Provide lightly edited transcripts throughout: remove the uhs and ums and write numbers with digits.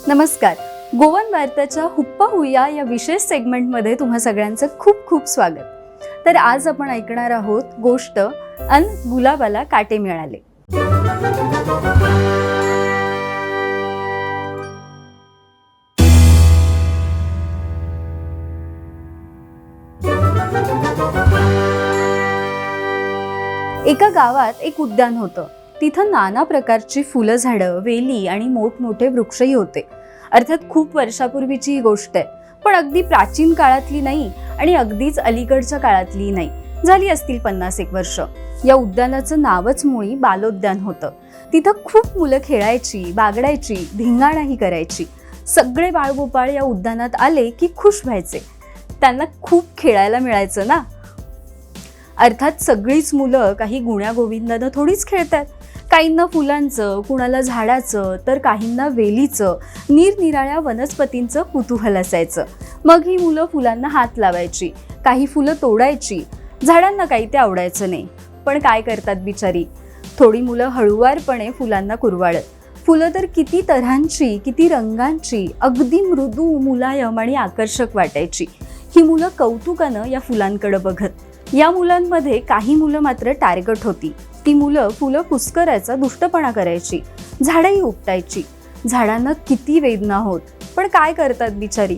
नमस्कार. गोवन वार्ताच्या हुप्पा हुया या विशेष सेगमेंटमध्ये तुम्हा सगळ्यांचं खूप खूप स्वागत. तर आज आपण ऐकणार आहोत गोष्ट अन गुलाबाला काटे मिळाले. एका गावात एक उद्यान होतं. तिथं नाना प्रकारची फुलं झाडं, वेली आणि मोठमोठे वृक्षही होते. अर्थात खूप वर्षापूर्वीची ही गोष्ट आहे, पण अगदी प्राचीन काळातली नाही आणि अगदीच अलीकडच्या काळातली नाही. झाली असतील 50-1 वर्ष. या उद्यानाचं नावच मुळी बालोद्यान होतं. तिथं खूप मुलं खेळायची, बागडायची, धिंगाणाही करायची. सगळे बाळगोपाळ या उद्यानात आले की खुश व्हायचे. त्यांना खूप खेळायला मिळायचं ना. अर्थात सगळीच मुलं काही गुण्यागोविंदानं थोडीच खेळतात. काहींना फुलांचं, कुणाला झाडाचं, तर काहींना वेलीचं, निरनिराळ्या वनस्पतींचं कुतूहल असायचं. मग ही मुलं फुलांना हात लावायची, काही फुलं तोडायची. झाडांना काही ते आवडायचं नाही, पण काय करतात बिचारी. थोडी मुलं हळुवारपणे फुलांना कुरवाळत. फुलं तर किती तऱ्हांची, किती रंगांची, अगदी मृदू, मुलायम आणि आकर्षक वाटायची. ही मुलं कौतुकानं या फुलांकडे बघत. या मुलांमध्ये काही मुलं मात्र टार्गट होती. ती मुलं फुलं पुस्करायचा दुष्टपणा करायची, झाडंही उपटायची. झाडांना किती वेदना होत, पण काय करतात बिचारी.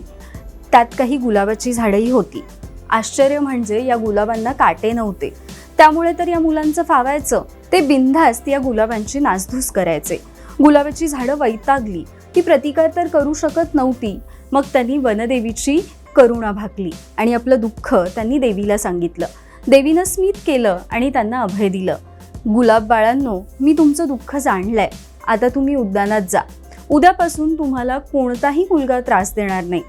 त्यात काही गुलाबाची झाडंही होती. आश्चर्य म्हणजे या गुलाबांना काटे नव्हते. त्यामुळे तर या मुलांचं फावायचं. ते बिनधास्त या गुलाबांची नासधूस करायचे. गुलाबाची झाडं वैतागली. ती प्रतिकार तर करू शकत नव्हती. मग त्यांनी वनदेवीची करुणा भाकली आणि आपलं दुःख त्यांनी देवीला सांगितलं. देवीनं स्मित केलं आणि त्यांना अभय दिलं. गुलाब बाळांनो, मी तुमचं दुःख जाणलंय. आता तुम्ही उद्यानात जा. उद्यापासून तुम्हाला कोणताही मुलगा त्रास देणार नाही.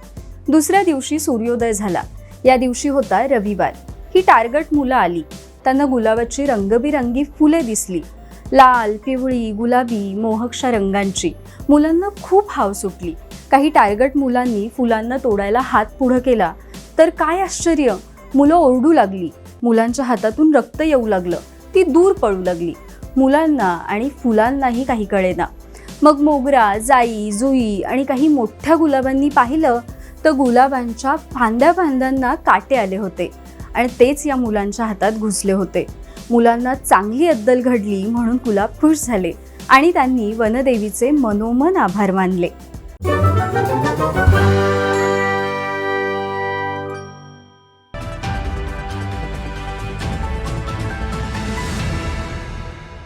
दुसऱ्या दिवशी सूर्योदय झाला. या दिवशी होता रविवार. ही टार्गट मुलं आली. त्यांना गुलाबाची रंगबिरंगी फुले दिसली. लाल, पिवळी, गुलाबी, मोहकशा रंगांची. मुलांना खूप हाव सुटली. काही टार्गट मुलांनी फुलांना तोडायला हात पुढं केला तर काय आश्चर्य, मुलं ओरडू लागली. मुलांच्या हातातून रक्त येऊ लागलं. ती दूर पळू लागली. मुलांना आणि फुलांनाही काही कळेना. मग मोगरा, जाई, जुई आणि काही मोठ्या गुलाबांनी पाहिलं तर गुलाबांच्या फांद्यांना काटे आले होते आणि तेच या मुलांच्या हातात घुसले होते. मुलांना चांगली अद्दल घडली म्हणून गुलाब खुश झाले आणि त्यांनी वनदेवीचे मनोमन आभार मानले.